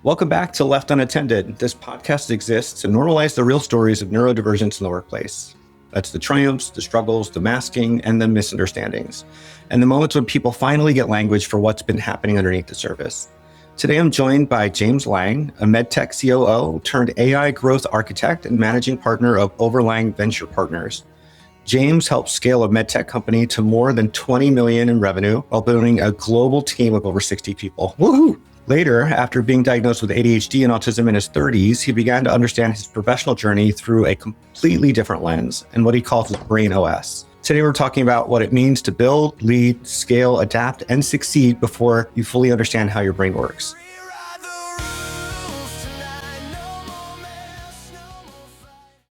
Welcome back to Left Unattended. This podcast exists to normalize the real stories of neurodivergence in the workplace. That's the triumphs, the struggles, the masking, and the misunderstandings, and the moments when people finally get language for what's been happening underneath the surface. Today, I'm joined by James Lang, a MedTech COO turned AI growth architect and managing partner of Overlang Venture Partners. James helped scale a MedTech company to more than 20 million in revenue while building a global team of over 60 people. Woohoo! Later, after being diagnosed with ADHD and autism in his 30s, he began to understand his professional journey through a completely different lens and what he calls his brain OS. Today, we're talking about what it means to build, lead, scale, adapt, and succeed before you fully understand how your brain works.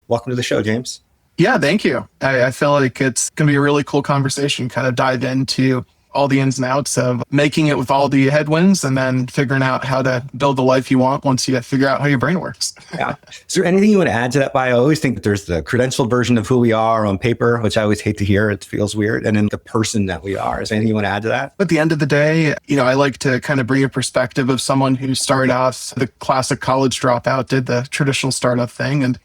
Welcome to the show, James. Yeah, thank you. I feel like it's going to be a really cool conversation, kind of dive into all the ins and outs of making it with all the headwinds and then figuring out how to build the life you want once you figure out how your brain works. Yeah. Is there anything you want to add to that bio? I always think that there's the credentialed version of who we are on paper, which I always hate to hear. It feels weird. And then the person that we are. Is there anything you want to add to that? At the end of the day, I like to kind of bring a perspective of someone who started off the classic college dropout, did the traditional startup thing. And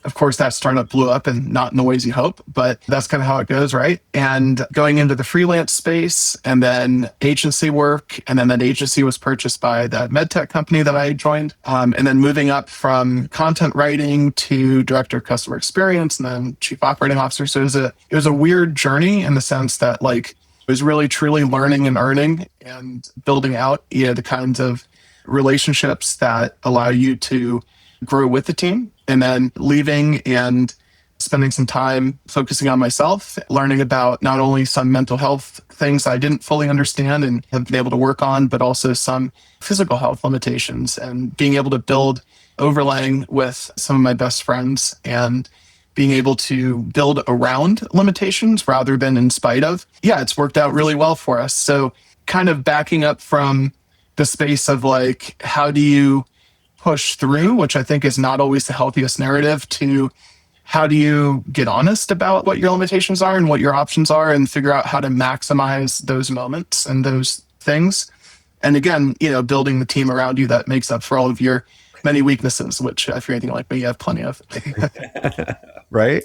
of course, that startup blew up and not in the ways you hope, but that's kind of how it goes, right? And going into the freelance space and then agency work, and then that agency was purchased by the MedTech company that I joined, and then moving up from content writing to director of customer experience and then chief operating officer. So it was a weird journey in the sense that it was really truly learning and earning and building out the kinds of relationships that allow you to grow with the team. And then leaving and spending some time focusing on myself, learning about not only some mental health things I didn't fully understand and have been able to work on, but also some physical health limitations and being able to build Overlang with some of my best friends and being able to build around limitations rather than in spite of. Yeah, it's worked out really well for us. So kind of backing up from the space of how do you push through, which I think is not always the healthiest narrative, to how do you get honest about what your limitations are and what your options are and figure out how to maximize those moments and those things. And again, building the team around you that makes up for all of your many weaknesses, which if you're anything like me, you have plenty of. Right?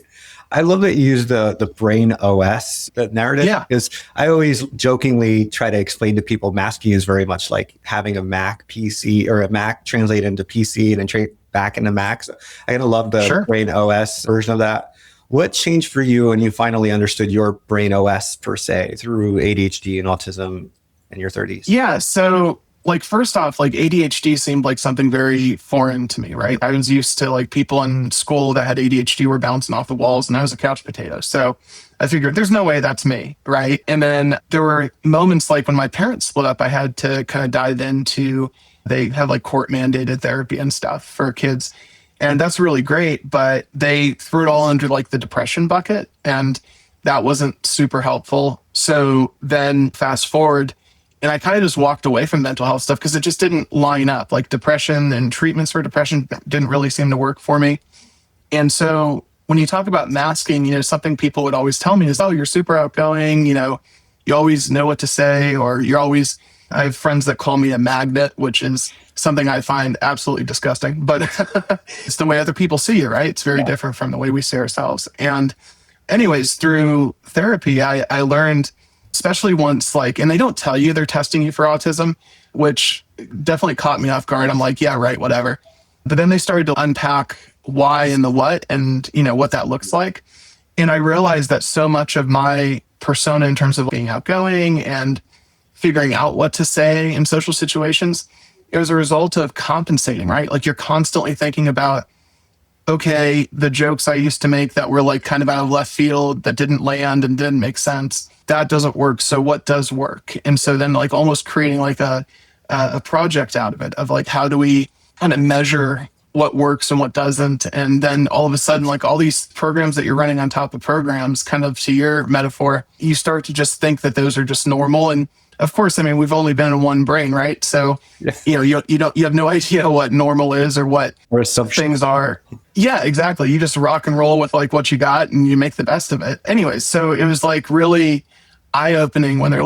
I love that you use the brain OS, the narrative, because I always jokingly try to explain to people masking is very much like having a Mac PC or a Mac translate into PC and then trade back into Mac. So I kind of love the brain OS version of that. What changed for you when you finally understood your brain OS per se through ADHD and autism in your 30s? Yeah. So first off, ADHD seemed like something very foreign to me, right? I was used to people in school that had ADHD were bouncing off the walls and I was a couch potato. So I figured there's no way that's me, right? And then there were moments when my parents split up, I had to kind of dive into, they have court mandated therapy and stuff for kids. And that's really great, but they threw it all under the depression bucket and that wasn't super helpful. So then fast forward, and I kind of just walked away from mental health stuff because it just didn't line up. Depression and treatments for depression didn't really seem to work for me. And so when you talk about masking, something people would always tell me is, oh, you're super outgoing, you always know what to say, or I have friends that call me a magnet, which is something I find absolutely disgusting, but it's the way other people see you, right? It's very different from the way we see ourselves. And anyways, through therapy, I learned, especially once and they don't tell you they're testing you for autism, which definitely caught me off guard. I'm like, yeah, right, whatever. But then they started to unpack why and the what and, what that looks like. And I realized that so much of my persona in terms of being outgoing and figuring out what to say in social situations, it was a result of compensating, right? You're constantly thinking about, okay, the jokes I used to make that were kind of out of left field that didn't land and didn't make sense, that doesn't work. So what does work? And so then almost creating a project out of it of how do we kind of measure what works and what doesn't? And then all of a sudden, all these programs that you're running on top of programs, kind of to your metaphor, you start to just think that those are just normal. And of course, we've only been in one brain, right? So, you have no idea what normal is or what things are. Yeah, exactly. You just rock and roll with what you got and you make the best of it. Anyways, so it was really eye-opening when they're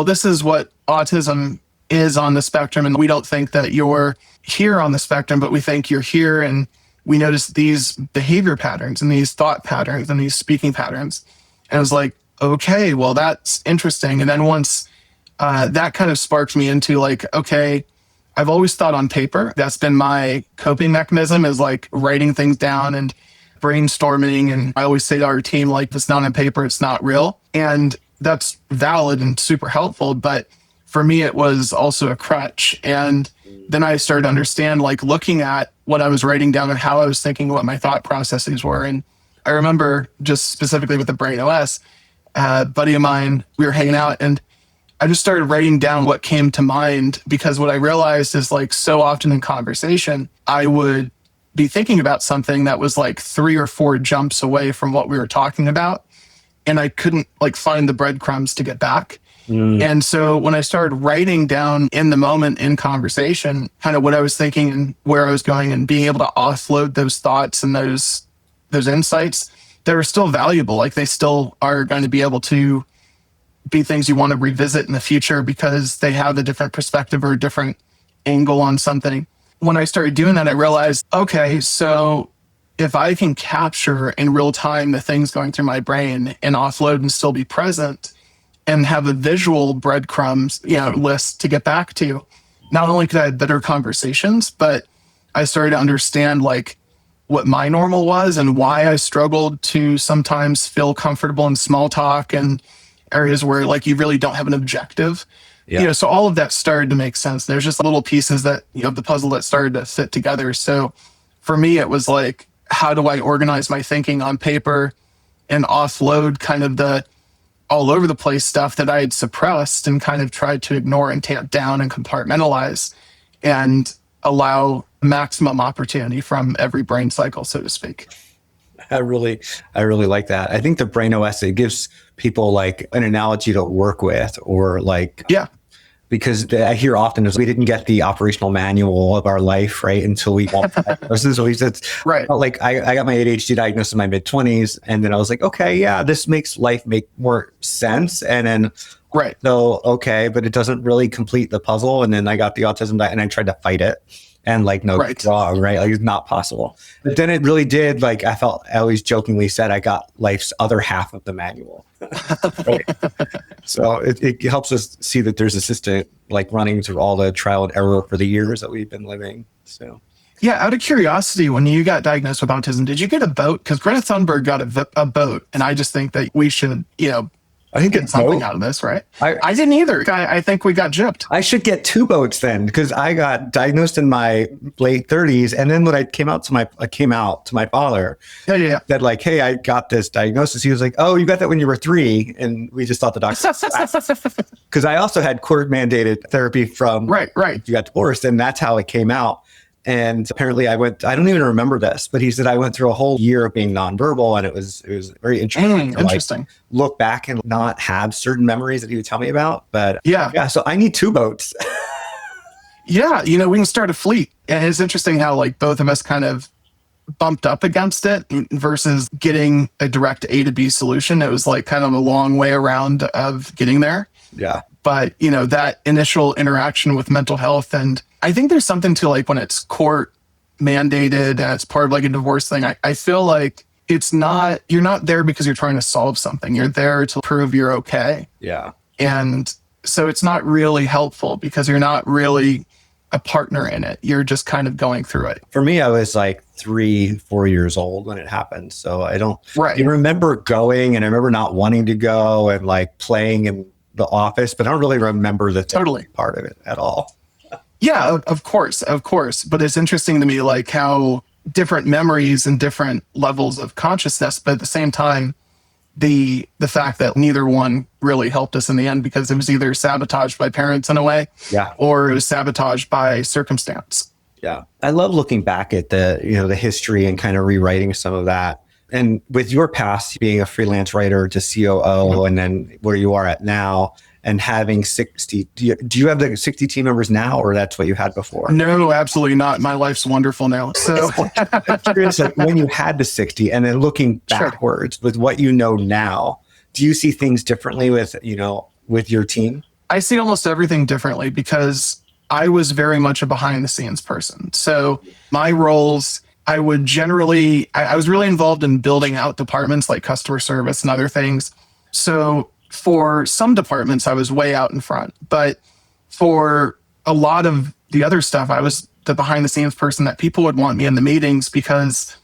this is what autism is on the spectrum. And we don't think that you're here on the spectrum, but we think you're here. And we notice these behavior patterns and these thought patterns and these speaking patterns. And I was like, okay, well, that's interesting. And then once that kind of sparked me into like, okay, I've always thought on paper. That's been my coping mechanism, is like writing things down and brainstorming. And I always say to our team, like, if it's not on paper, it's not real. And that's valid and super helpful. But for me, it was also a crutch. And then I started to understand, like, looking at what I was writing down and how I was thinking, what my thought processes were. And I remember just specifically with the Brain OS, a buddy of mine, we were hanging out and I just started writing down what came to mind, because what I realized is, like, so often in conversation, I would be thinking about something that was like 3 or 4 jumps away from what we were talking about. And I couldn't like find the breadcrumbs to get back. And so when I started writing down in the moment in conversation, kind of what I was thinking and where I was going, and being able to offload those thoughts and those insights that are still valuable, like they still are going to be able to be things you want to revisit in the future because they have a different perspective or a different angle on something. When I started doing that, I realized, okay, so if I can capture in real time the things going through my brain and offload and still be present and have a visual breadcrumbs, list to get back to, not only could I have better conversations, but I started to understand like what my normal was and why I struggled to sometimes feel comfortable in small talk and areas where like you really don't have an objective. Yeah. So all of that started to make sense. There's just little pieces that, of the puzzle that started to fit together. So for me, it was like, how do I organize my thinking on paper and offload kind of the all over the place stuff that I had suppressed and kind of tried to ignore and tamp down and compartmentalize and allow maximum opportunity from every brain cycle, so to speak. I really like that. I think the Brain OS, it gives people like an analogy to work with, or like, yeah, because I hear often is we didn't get the operational manual of our life, right? Until we got diagnosis. So he said, right. Like I got my ADHD diagnosed in my mid-20s. And then I was like, okay, yeah, this makes life make more sense. And then, right. So, okay, but it doesn't really complete the puzzle. And then I got the autism and I tried to fight it. And like, no, right. It's wrong, right? Like, it's not possible. But then it really did. Like, I always jokingly said, I got life's other half of the manual. Right? So it helps us see that there's a system like running through all the trial and error for the years that we've been living. So, yeah, out of curiosity, when you got diagnosed with autism, did you get a boat? Because Greta Thunberg got a boat, and I just think that we should, I think get something out of this, right? I didn't either. I think we got gypped. I should get 2 boats then, because I got diagnosed in my late 30s, and then when I came out to my father, that like, hey, I got this diagnosis. He was like, oh, you got that when you were 3, and we just thought the doctor. Because I also had court mandated therapy from right. You got divorced, and that's how it came out. And apparently I don't even remember this, but he said I went through a whole year of being nonverbal, and it was very interesting to like look back and not have certain memories that he would tell me about. But yeah, so I need 2 boats. Yeah, we can start a fleet. And it's interesting how like both of us kind of bumped up against it versus getting a direct A to B solution. It was like kind of a long way around of getting there. Yeah. But, that initial interaction with mental health, and I think there's something to like when it's court mandated and it's part of like a divorce thing, I feel like you're not there because you're trying to solve something. You're there to prove you're okay. Yeah. And so it's not really helpful because you're not really a partner in it. You're just kind of going through it. For me, I was like 3-4 years old when it happened. So I don't you remember going, and I remember not wanting to go and like playing in the office, but I don't really remember the part of it at all. Yeah, of course. But it's interesting to me, like how different memories and different levels of consciousness, but at the same time, the fact that neither one really helped us in the end, because it was either sabotaged by parents in a way, or it was sabotaged by circumstance. Yeah. I love looking back at the history and kind of rewriting some of that. And with your past, being a freelance writer to COO, and then where you are at now, and having 60, do you have the 60 team members now, or that's what you had before? No, absolutely not. My life's wonderful now. So I'm curious, like when you had the 60 and then looking backwards with what you know now, do you see things differently with your team? I see almost everything differently because I was very much a behind the scenes person. So my roles, I would generally, I was really involved in building out departments like customer service and other things. So for some departments, I was way out in front. But for a lot of the other stuff, I was the behind the scenes person that people would want me in the meetings because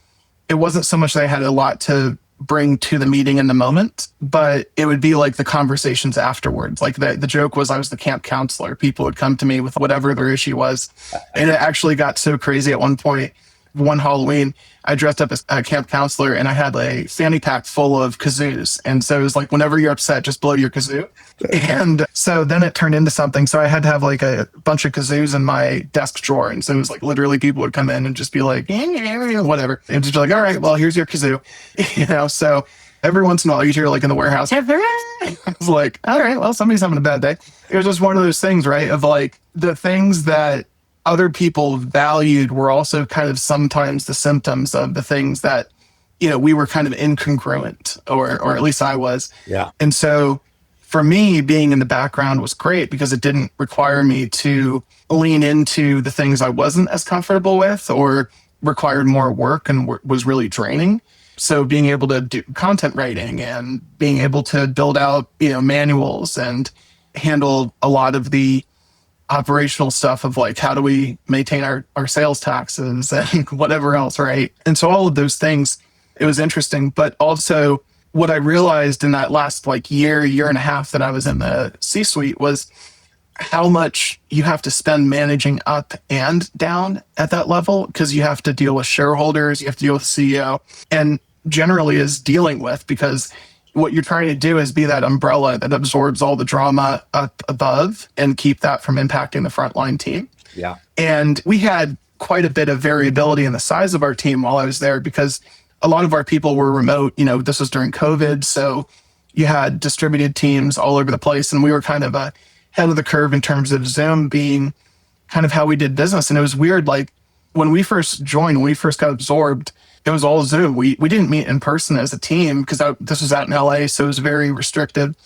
it wasn't so much that I had a lot to bring to the meeting in the moment, but it would be like the conversations afterwards. Like the joke was I was the camp counselor. People would come to me with whatever their issue was. And it actually got so crazy at one point. One Halloween, I dressed up as a camp counselor and I had a fanny pack full of kazoos. And so it was like, whenever you're upset, just blow your kazoo. And so then it turned into something. So I had to have like a bunch of kazoos in my desk drawer. And so it was like literally people would come in and just be like, whatever. And just be like, all right, well, here's your kazoo. So every once in a while you hear like in the warehouse, I was like, all right, well, somebody's having a bad day. It was just one of those things, right? Of like the things that other people valued were also kind of sometimes the symptoms of the things that, we were kind of incongruent, or at least I was. Yeah. And so for me, being in the background was great because it didn't require me to lean into the things I wasn't as comfortable with or required more work and was really draining. So being able to do content writing and being able to build out, manuals and handle a lot of the operational stuff of like, how do we maintain our sales taxes and whatever else, right? And so all of those things, it was interesting. But also what I realized in that last like year and a half that I was in the C-suite was how much you have to spend managing up and down at that level, because you have to deal with shareholders, you have to deal with CEO, and generally is dealing with, because what you're trying to do is be that umbrella that absorbs all the drama up above and keep that from impacting the frontline team. Yeah. And we had quite a bit of variability in the size of our team while I was there, because a lot of our people were remote. This was during COVID. So you had distributed teams all over the place. And we were kind of ahead of the curve in terms of Zoom being kind of how we did business. And it was weird. Like when we first joined, when we first got absorbed, it was all Zoom. We didn't meet in person as a team because this was out in LA, so it was very restricted.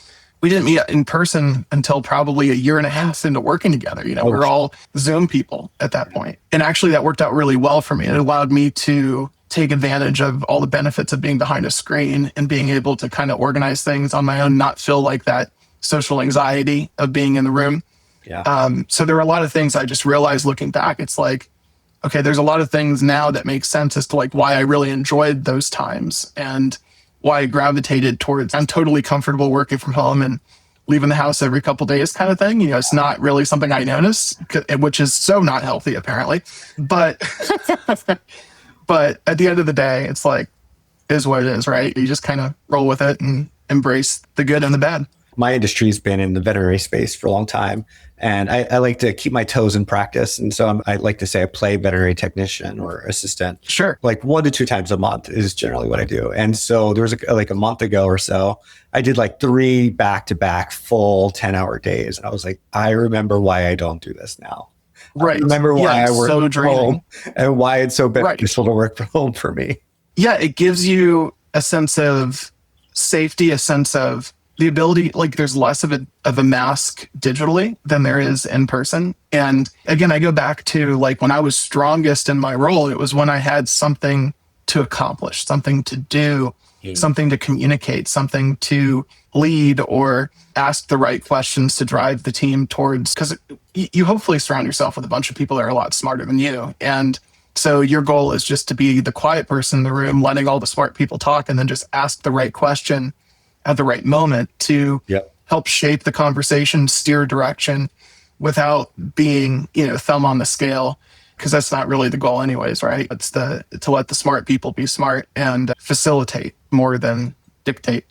We didn't meet in person until probably a year and a half into working together. We were all Zoom people at that point. And actually that worked out really well for me. It allowed me to take advantage of all the benefits of being behind a screen and being able to kind of organize things on my own, not feel like that social anxiety of being in the room. Yeah. So there were a lot of things I just realized looking back. It's like, okay, there's a lot of things now that make sense as to like why I really enjoyed those times and why I gravitated towards, I'm totally comfortable working from home and leaving the house every couple of days kind of thing. It's not really something I notice, which is so not healthy apparently. But, but at the end of the day, it's like, is what it is, right? You just kind of roll with it and embrace the good and the bad. My industry's been in the veterinary space for a long time, and I like to keep my toes in practice. And so I like to say I play veterinary technician or assistant. Sure. Like 1 to 2 times a month is generally what I do. And so there was a month ago or so, I did like 3 back-to-back full 10-hour days. And I was like, I remember why I don't do this now. Right. I remember why I work so from draining. home and why it's so beneficial to work from home for me. Yeah, it gives you a sense of safety, a sense of the ability, like there's less of a mask digitally than there is in person. And again, I go back to like when I was strongest in my role, it was when I had something to accomplish, something to do, something to communicate, something to lead or ask the right questions to drive the team towards, because you hopefully surround yourself with a bunch of people that are a lot smarter than you. And so your goal is just to be the quiet person in the room, letting all the smart people talk and then just ask the right question at the right moment to help shape the conversation, steer direction without being, thumb on the scale, because that's not really the goal anyways, right? It's to let the smart people be smart and facilitate more than dictate.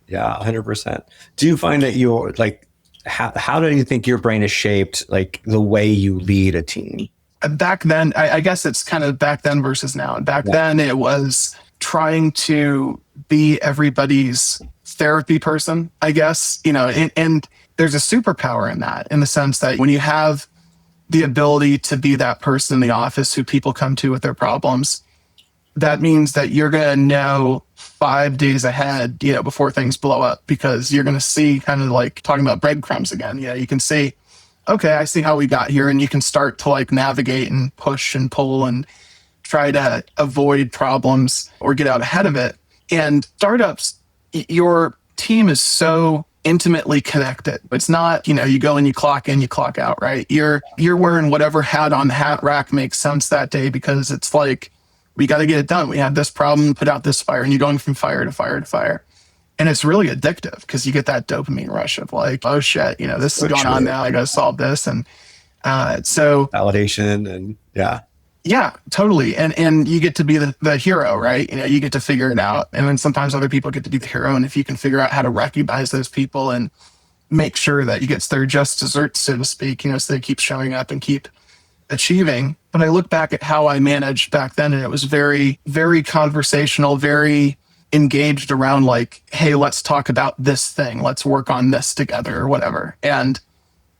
Yeah, 100%. Do you find that you're like, how do you think your brain is shaped, like the way you lead a team? Back then, I guess it's kind of back then versus now. And back then it was trying to be everybody's therapy person, I guess, and there's a superpower in that, in the sense that when you have the ability to be that person in the office who people come to with their problems, that means that you're going to know 5 days ahead, before things blow up, because you're going to see, kind of like talking about breadcrumbs again. You can see, okay, I see how we got here. And you can start to like navigate and push and pull and try to avoid problems or get out ahead of it. And startups, your team is so intimately connected. It's not, you go and you clock in, you clock out, right? You're wearing whatever hat on the hat rack makes sense that day, because it's like, we got to get it done. We have this problem, put out this fire, and you're going from fire to fire to fire. And it's really addictive because you get that dopamine rush of like, oh shit, this is going on now. I got to solve this. And so validation and yeah, totally. And you get to be the hero, right? You get to figure it out. And then sometimes other people get to be the hero. And if you can figure out how to recognize those people and make sure that you get their just desserts, so to speak, so they keep showing up and keep achieving. But I look back at how I managed back then, and it was very, very conversational, very engaged around like, hey, let's talk about this thing. Let's work on this together or whatever. And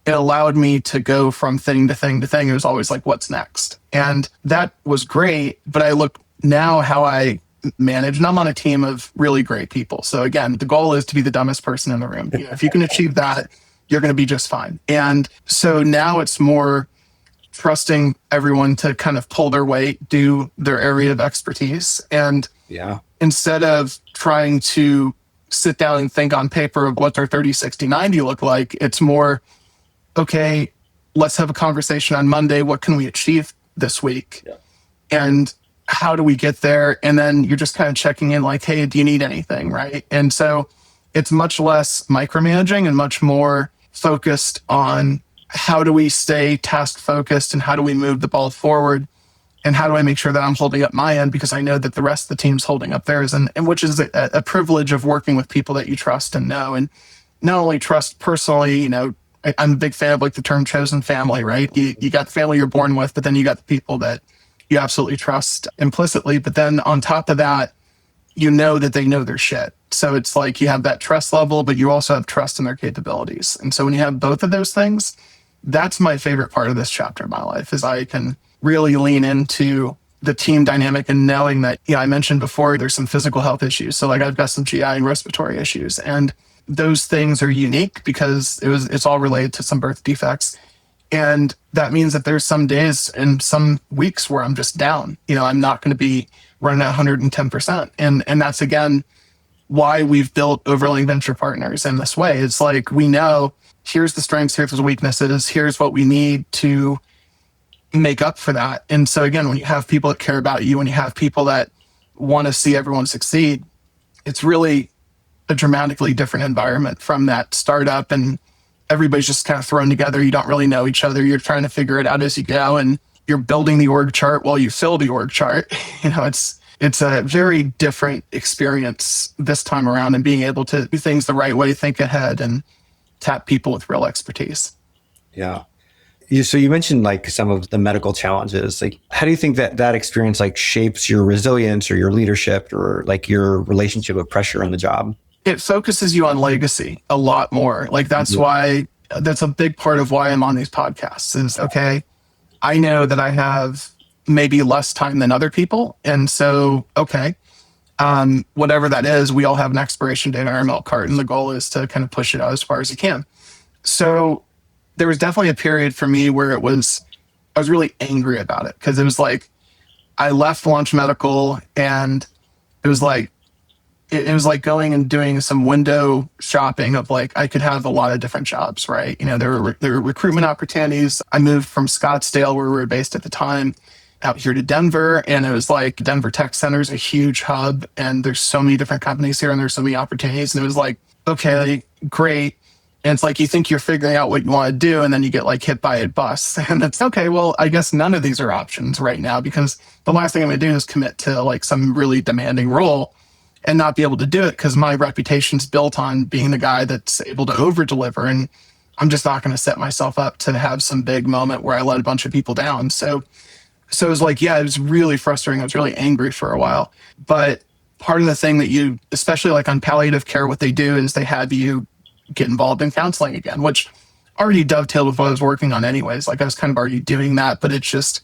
it allowed me to go from thing to thing to thing. It was always like, what's next? And that was great. But I look now how I manage, and I'm on a team of really great people. So again, the goal is to be the dumbest person in the room. If you can achieve that, you're going to be just fine. And so now it's more trusting everyone to kind of pull their weight, do their area of expertise. And instead of trying to sit down and think on paper of what's our 30, 60, 90 look like, it's more, okay, let's have a conversation on Monday. What can we achieve this week? And how do we get there? And then you're just kind of checking in like, hey, do you need anything? Right. And so it's much less micromanaging and much more focused on how do we stay task focused and how do we move the ball forward? And how do I make sure that I'm holding up my end, because I know that the rest of the team's holding up theirs, and which is a privilege of working with people that you trust and know. And not only trust personally, I'm a big fan of like the term chosen family, right? You got the family you're born with, but then you got the people that you absolutely trust implicitly. But then on top of that, that they know their shit. So it's like you have that trust level, but you also have trust in their capabilities. And so when you have both of those things, that's my favorite part of this chapter of my life, is I can really lean into the team dynamic and knowing that, I mentioned before, there's some physical health issues. So like I've got some GI and respiratory issues, and those things are unique because it's all related to some birth defects. And that means that there's some days and some weeks where I'm just down. I'm not going to be running at 110%. And that's, again, why we've built Overlaying Venture Partners in this way. It's like, we know here's the strengths, here's the weaknesses, here's what we need to make up for that. And so again, when you have people that care about you, when you have people that want to see everyone succeed, it's really a dramatically different environment from that startup, and everybody's just kind of thrown together. You don't really know each other. You're trying to figure it out as you go, and you're building the org chart while you fill the org chart. It's a very different experience this time around, and being able to do things the right way, think ahead, and tap people with real expertise. Yeah. So you mentioned like some of the medical challenges. Like, how do you think that experience like shapes your resilience or your leadership or like your relationship with pressure on the job? It focuses you on legacy a lot more. Like that's a big part of why I'm on these podcasts is, okay, I know that I have maybe less time than other people. And so, okay, whatever that is, we all have an expiration date on our milk cart, and the goal is to kind of push it out as far as you can. So there was definitely a period for me where I was really angry about it, because it was like, I left Launch Medical, and it was like going and doing some window shopping of like, I could have a lot of different jobs, right? There were recruitment opportunities. I moved from Scottsdale, where we were based at the time, out here to Denver. And it was like, Denver Tech Center is a huge hub, and there's so many different companies here, and there's so many opportunities. And it was like, okay, great. And it's like, you think you're figuring out what you want to do, and then you get like hit by a bus. And it's okay, well, I guess none of these are options right now, because the last thing I'm going to do is commit to like some really demanding role and not be able to do it, because my reputation's built on being the guy that's able to over deliver. And I'm just not going to set myself up to have some big moment where I let a bunch of people down. So it was like, yeah, it was really frustrating. I was really angry for a while. But part of the thing that especially like on palliative care, what they do is they have you get involved in counseling again, which already dovetailed with what I was working on anyways. Like I was kind of already doing that, but it's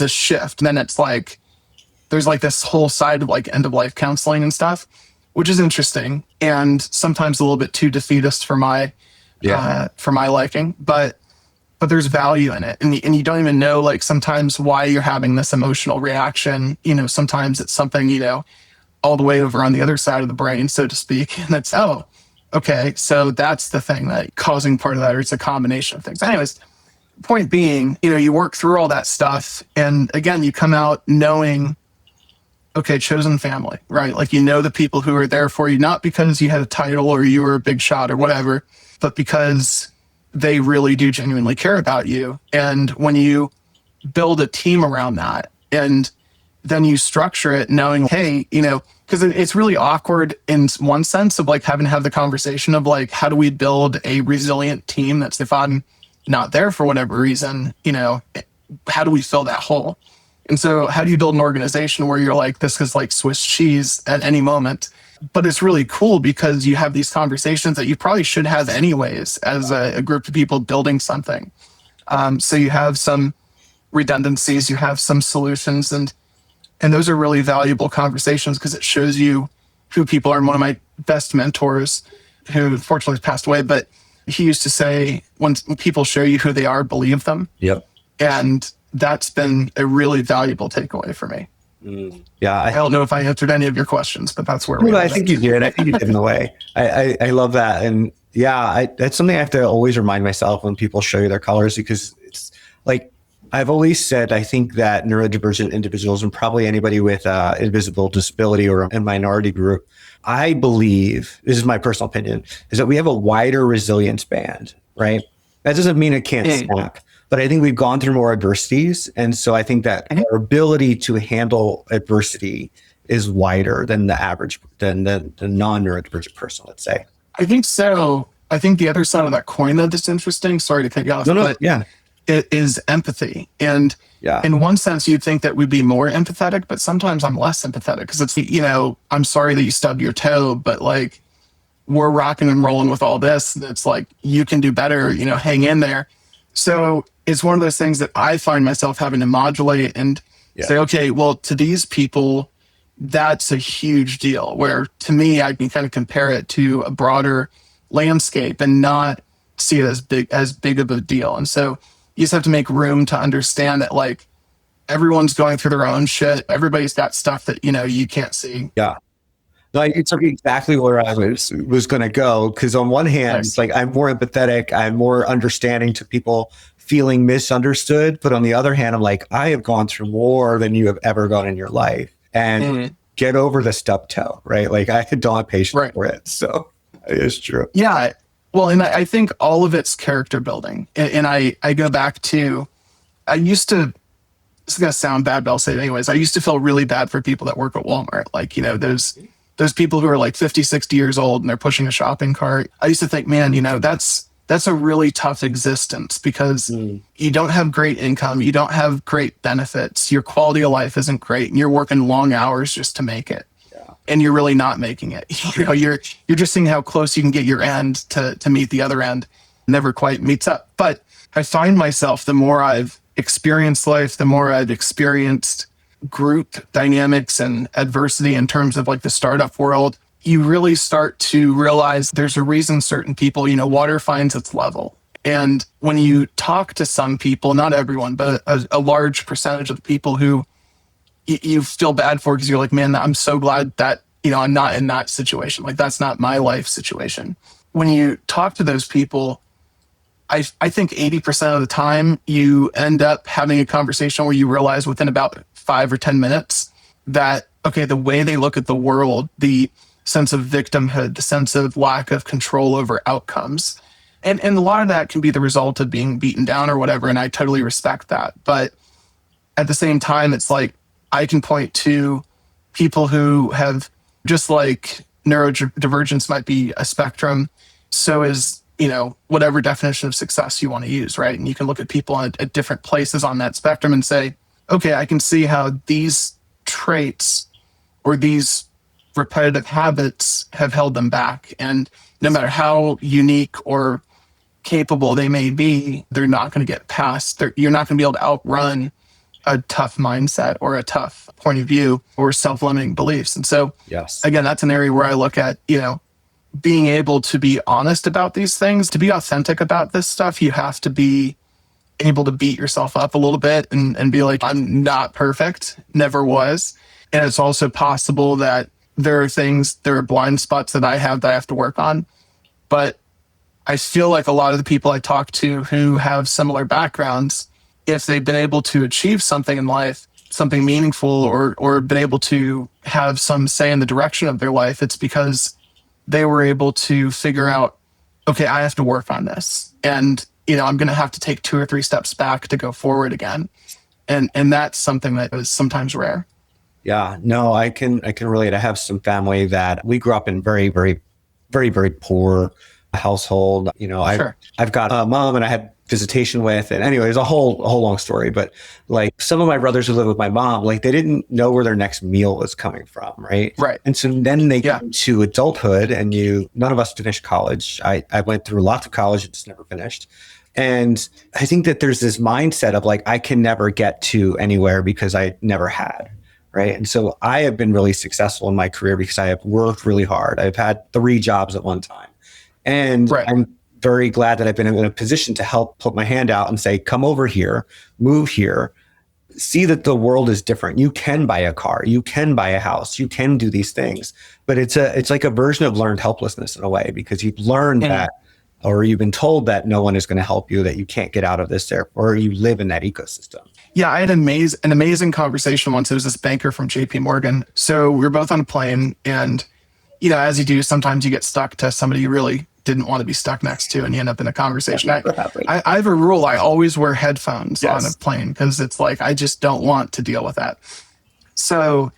a shift. And then it's like, there's like this whole side of like end of life counseling and stuff, which is interesting and sometimes a little bit too defeatist for my liking. But but there's value in it. And you don't even know, like, sometimes why you're having this emotional reaction. Sometimes it's something, all the way over on the other side of the brain, so to speak. And it's, oh, okay, so that's the thing that causing part of that, or it's a combination of things. Anyways, point being, you work through all that stuff. And again, you come out knowing, okay, chosen family, right? Like, the people who are there for you, not because you had a title or you were a big shot or whatever, but because they really do genuinely care about you. And when you build a team around that, and then you structure it knowing, hey, because it's really awkward in one sense of like having to have the conversation of like, how do we build a resilient team that's, if I'm not there for whatever reason, how do we fill that hole? And so how do you build an organization where you're like, this is like Swiss cheese at any moment? But it's really cool because you have these conversations that you probably should have anyways as a group of people building something. So you have some redundancies, you have some solutions, and those are really valuable conversations because it shows you who people are. And one of my best mentors, who unfortunately has passed away, but he used to say, when people show you who they are, believe them. Yep. And that's been a really valuable takeaway for me. Yeah. I don't know if I answered any of your questions, but that's where I think you did. I think you did in a way. I love that. And yeah, that's something I have to always remind myself when people show you their colors, because it's like, I've always said, I think that neurodivergent individuals, and probably anybody with invisible disability or a minority group, I believe, this is my personal opinion, is that we have a wider resilience band, right? That doesn't mean it can't snap, but I think we've gone through more adversities. And so I think that our ability to handle adversity is wider than the average, than the non-neurodivergent person, let's say. I think so. I think the other side of that coin that's interesting, sorry to cut you off, but it is empathy. And in one sense, you'd think that we'd be more empathetic, but sometimes I'm less empathetic because it's, I'm sorry that you stubbed your toe, but like, we're rocking and rolling with all this. It's like, you can do better, hang in there. So it's one of those things that I find myself having to modulate and say, okay, well, to these people, that's a huge deal. Where to me, I can kind of compare it to a broader landscape and not see it as big of a deal. And so you just have to make room to understand that, like, everyone's going through their own shit. Everybody's got stuff that, you can't see. Yeah. No, it's exactly where I was going to go. Because on one hand, it's like, I'm more empathetic. I'm more understanding to people feeling misunderstood. But on the other hand, I'm like, I have gone through more than you have ever gone in your life. And get over the stub toe, right? Like, I don't have patience for it. So it is true. Yeah. Well, and I think all of it's character building. And I go back to, I used to, this is going to sound bad, but I'll say it anyways. I used to feel really bad for people that work at Walmart. Like, those people who are like 50, 60 years old and they're pushing a shopping cart. I used to think, man, that's a really tough existence because you don't have great income. You don't have great benefits. Your quality of life isn't great. And you're working long hours just to make it. And you're really not making it. You're just seeing how close you can get your end to meet the other end. Never quite meets up. But I find myself, the more I've experienced life, the more I've experienced group dynamics and adversity in terms of like the startup world, you really start to realize there's a reason certain people, water finds its level. And when you talk to some people, not everyone, but a large percentage of the people who you feel bad for, because you're like, man, I'm so glad that, I'm not in that situation. Like, that's not my life situation. When you talk to those people, I think 80% of the time you end up having a conversation where you realize within about 5 or 10 minutes that, okay, the way they look at the world, the sense of victimhood, the sense of lack of control over outcomes, and a lot of that can be the result of being beaten down or whatever. And I totally respect that. But at the same time, it's like, I can point to people who have, just like neurodivergence might be a spectrum, so is, whatever definition of success you want to use, right? And you can look at people at different places on that spectrum and say, okay, I can see how these traits or these repetitive habits have held them back. And no matter how unique or capable they may be, they're not going to get past, you're not going to be able to outrun a tough mindset or a tough point of view or self-limiting beliefs. And so, again, that's an area where I look at, being able to be honest about these things, to be authentic about this stuff. You have to be able to beat yourself up a little bit and be like, I'm not perfect, never was. And it's also possible that there are blind spots that I have to work on. But I feel like a lot of the people I talk to who have similar backgrounds, if they've been able to achieve something in life, something meaningful, or been able to have some say in the direction of their life, it's because they were able to figure out, okay, I have to work on this. And, I'm going to have to take 2 or 3 steps back to go forward again. And that's something that is sometimes rare. Yeah, no, I can relate. I have some family that we grew up in very, very, very, very poor household. Sure. I've got a mom and I had visitation with, and anyway, it's a whole long story. But like some of my brothers who live with my mom, like they didn't know where their next meal was coming from, right? Right. And so then they come to adulthood, and none of us finished college. I went through lots of college and just never finished. And I think that there's this mindset of like, I can never get to anywhere because I never had. Right. And so I have been really successful in my career because I have worked really hard. I've had 3 jobs at one time. And I'm very glad that I've been in a position to help put my hand out and say, come over here, move here, see that the world is different. You can buy a car, you can buy a house, you can do these things. But it's like a version of learned helplessness in a way, because you've learned that, or you've been told that no one is going to help you, that you can't get out of this there, or you live in that ecosystem. Yeah, I had an amazing conversation once. It was this banker from JP Morgan. So we were both on a plane, and, as you do, sometimes you get stuck to somebody you really didn't want to be stuck next to, and you end up in a conversation. I have a rule. I always wear headphones on a plane because it's like, I just don't want to deal with that. So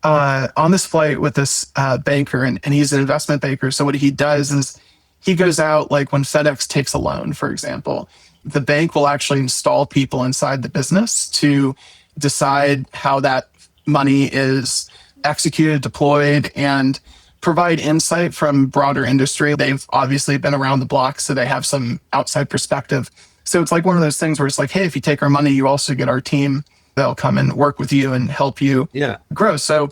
on this flight with this banker, and he's an investment banker. So what he does is he goes out, like when FedEx takes a loan, for example, the bank will actually install people inside the business to decide how that money is executed, deployed, and provide insight from broader industry. They've obviously been around the block, so they have some outside perspective. So it's like one of those things where it's like, hey, if you take our money, you also get our team. They'll come and work with you and help you grow. So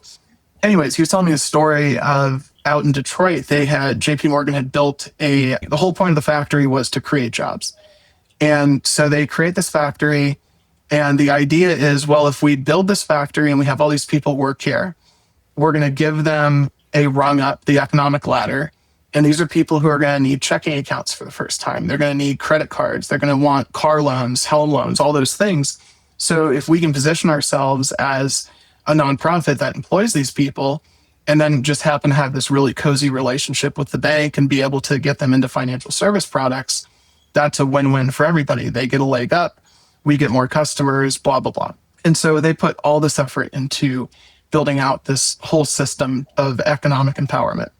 anyways, he was telling me the story of out in Detroit, JP Morgan had built the whole point of the factory was to create jobs. And so they create this factory, and the idea is, well, if we build this factory and we have all these people work here, we're going to give them a rung up the economic ladder. And these are people who are going to need checking accounts for the first time. They're going to need credit cards. They're going to want car loans, home loans, all those things. So if we can position ourselves as a nonprofit that employs these people, and then just happen to have this really cozy relationship with the bank and be able to get them into financial service products, that's a win-win for everybody. They get a leg up, we get more customers, blah, blah, blah. And so they put all this effort into building out this whole system of economic empowerment.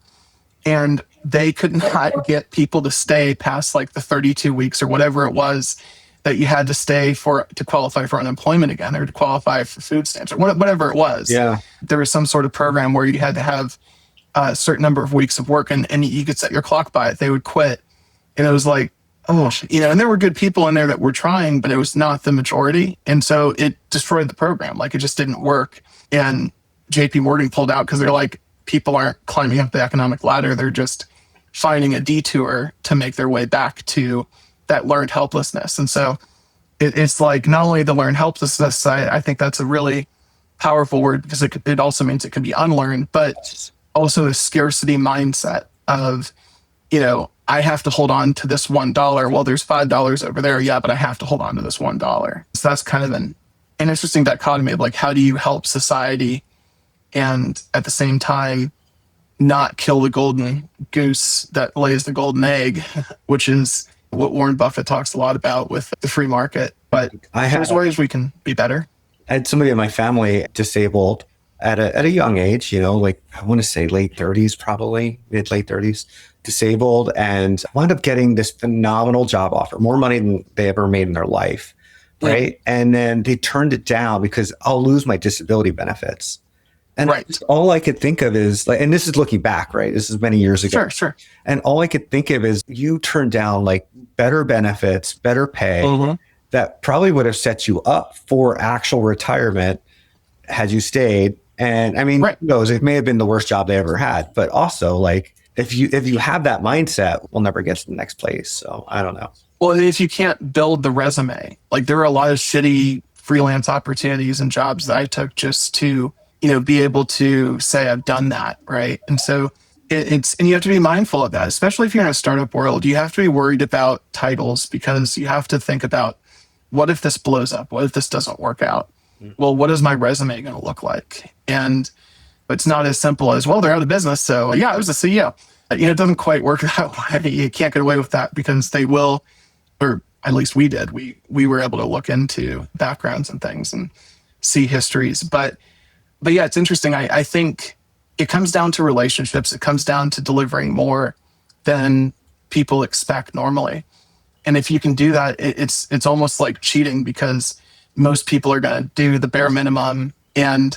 And they could not get people to stay past like the 32 weeks or whatever it was that you had to stay to qualify for unemployment again, or to qualify for food stamps, or whatever it was. Yeah. There was some sort of program where you had to have a certain number of weeks of work, and you could set your clock by it. They would quit. And it was like, and there were good people in there that were trying, but it was not the majority. And so it destroyed the program. Like, it just didn't work. And JP Morgan pulled out because they're like, people aren't climbing up the economic ladder. They're just finding a detour to make their way back to that learned helplessness. And so it's like, not only the learned helplessness, I think that's a really powerful word, because it also means it can be unlearned, but also a scarcity mindset of, I have to hold on to this $1. Well, there's $5 over there. Yeah, but I have to hold on to this $1. So that's kind of an interesting dichotomy of like, how do you help society and at the same time not kill the golden goose that lays the golden egg, which is what Warren Buffett talks a lot about with the free market. But there's ways we can be better. I had somebody in my family disabled at a young age, like I want to say late 30s, probably mid-late 30s, disabled, and wound up getting this phenomenal job offer, more money than they ever made in their life, right? Yeah. And then they turned it down because I'll lose my disability benefits. And all I could think of is like, and this is looking back, right? This is many years ago. Sure. And all I could think of is you turned down like better benefits, better pay that probably would have set you up for actual retirement had you stayed. And I mean, who knows, it may have been the worst job they ever had, but also like if you have that mindset, we'll never get to the next place. So I don't know. Well, if you can't build the resume, like there are a lot of shitty freelance opportunities and jobs that I took just to, be able to say I've done that, right? And so and you have to be mindful of that, especially if you're in a startup world. You have to be worried about titles because you have to think about, what if this blows up? What if this doesn't work out? Well, what is my resume going to look like? And it's not as simple as, well, they're out of business. So yeah, I was a CEO. It doesn't quite work that way. You can't get away with that because they will, or at least we did. We were able to look into backgrounds and things and see histories. But yeah, it's interesting. I think it comes down to relationships. It comes down to delivering more than people expect normally. And if you can do that, it's almost like cheating, because most people are going to do the bare minimum, and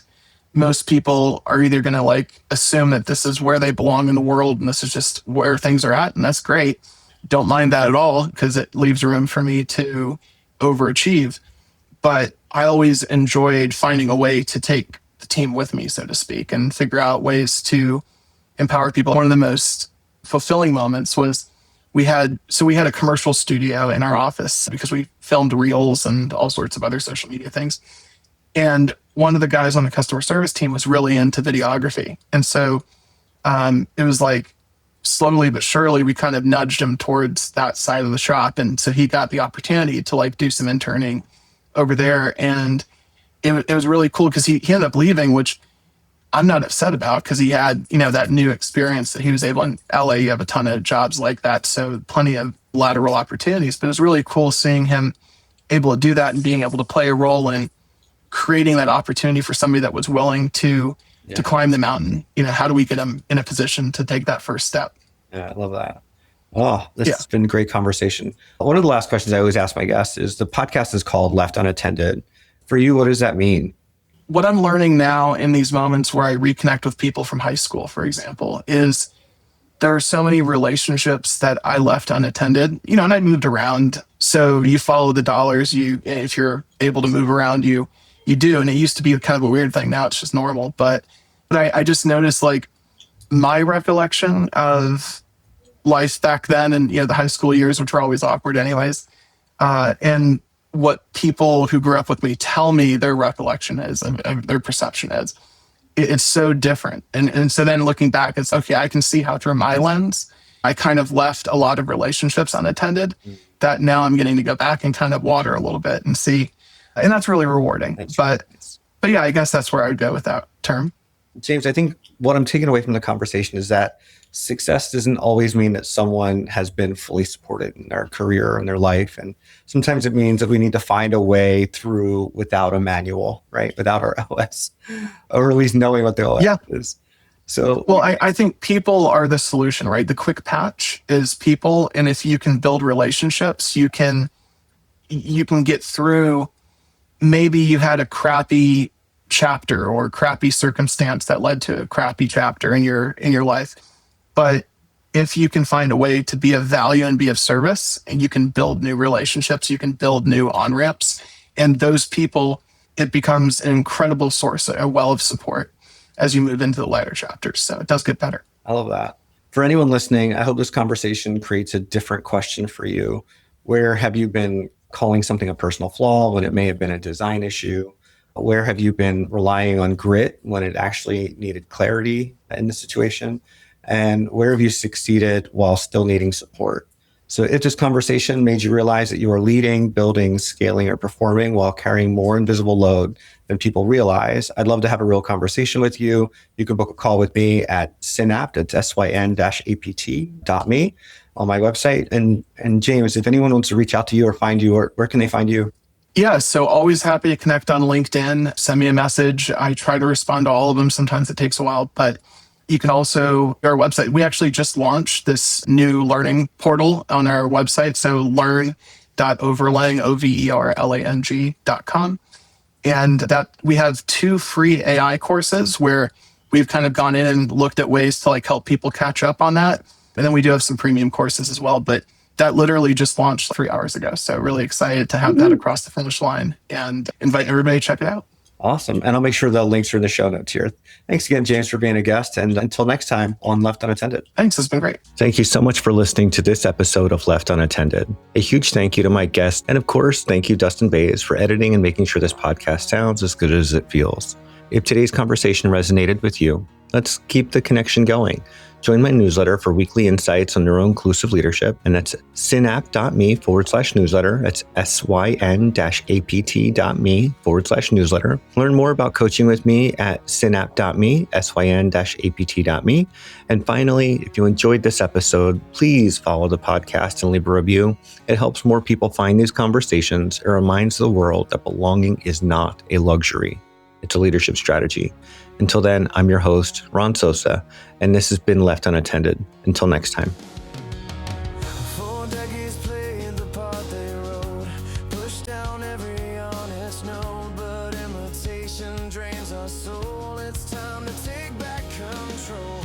most people are either going to assume that this is where they belong in the world and this is just where things are at, and that's great. Don't mind that at all, because it leaves room for me to overachieve. But I always enjoyed finding a way to take the team with me, so to speak, and figure out ways to empower people. One of the most fulfilling moments was we had a commercial studio in our office because we filmed reels and all sorts of other social media things. And one of the guys on the customer service team was really into videography. And so it was slowly but surely, we kind of nudged him towards that side of the shop. And so he got the opportunity to do some interning over there. And it was really cool because he ended up leaving, which I'm not upset about, because he had, that new experience that he was able. In LA, you have a ton of jobs like that. So plenty of lateral opportunities. But it was really cool seeing him able to do that and being able to play a role in creating that opportunity for somebody that was willing to climb the mountain. How do we get them in a position to take that first step? Yeah, I love that. Oh, this has been a great conversation. One of the last questions I always ask my guests is, the podcast is called Left Unattended. For you, what does that mean? What I'm learning now in these moments where I reconnect with people from high school, for example, is there are so many relationships that I left unattended, and I moved around. So you follow the dollars. If you're able to move around, you do. And it used to be kind of a weird thing. Now it's just normal. But I just noticed my recollection of life back then, and the high school years, which were always awkward anyways, and what people who grew up with me tell me their recollection is, and their perception is, it's so different. And so then looking back, it's okay, I can see how through my lens, I kind of left a lot of relationships unattended that now I'm getting to go back and kind of water a little bit and see. And that's really rewarding. But yeah, I guess that's where I would go with that term. James, I think what I'm taking away from the conversation is that success doesn't always mean that someone has been fully supported in their career and their life. And sometimes it means that we need to find a way through without a manual, right? Without our OS, or at least knowing what the OS is. So, well, I think people are the solution, right? The quick patch is people. And if you can build relationships, you can get through. Maybe you had a crappy chapter or crappy circumstance that led to a crappy chapter in your life. But if you can find a way to be of value and be of service, and you can build new relationships, you can build new on-ramps, and those people, it becomes an incredible source, a well of support as you move into the later chapters. So it does get better. I love that. For anyone listening, I hope this conversation creates a different question for you. Where have you been calling something a personal flaw when it may have been a design issue? Where have you been relying on grit when it actually needed clarity in the situation? And where have you succeeded while still needing support? So if this conversation made you realize that you are leading, building, scaling, or performing while carrying more invisible load than people realize, I'd love to have a real conversation with you. You can book a call with me at synapt, it's syn-apt.me on my website. And James, if anyone wants to reach out to you or find you, where can they find you? Yeah, so always happy to connect on LinkedIn. Send me a message. I try to respond to all of them. Sometimes it takes a while, but you can also, our website, we actually just launched this new learning portal on our website. So learn.overlang.com. And that we have 2 free AI courses where we've kind of gone in and looked at ways to help people catch up on that. And then we do have some premium courses as well, but that literally just launched 3 hours ago. So really excited to have that across the finish line, and invite everybody to check it out. Awesome. And I'll make sure the links are in the show notes here. Thanks again, James, for being a guest. And until next time on Left Unattended. Thanks. It's been great. Thank you so much for listening to this episode of Left Unattended. A huge thank you to my guest. And of course, thank you, Dustin Bays, for editing and making sure this podcast sounds as good as it feels. If today's conversation resonated with you, let's keep the connection going. Join my newsletter for weekly insights on neuro-inclusive leadership, and that's synapt.me/newsletter. That's syn-apt.me/newsletter. Learn more about coaching with me at synapt.me, syn-apt.me. And finally, if you enjoyed this episode, please follow the podcast and leave a review. It helps more people find these conversations. It reminds the world that belonging is not a luxury. It's a leadership strategy. Until then, I'm your host, Ron Sosa, and this has been Left Unattended. Until next time. For decades played the part they wrote, pushed down every honest note, but imitation drains our soul. It's time to take back control.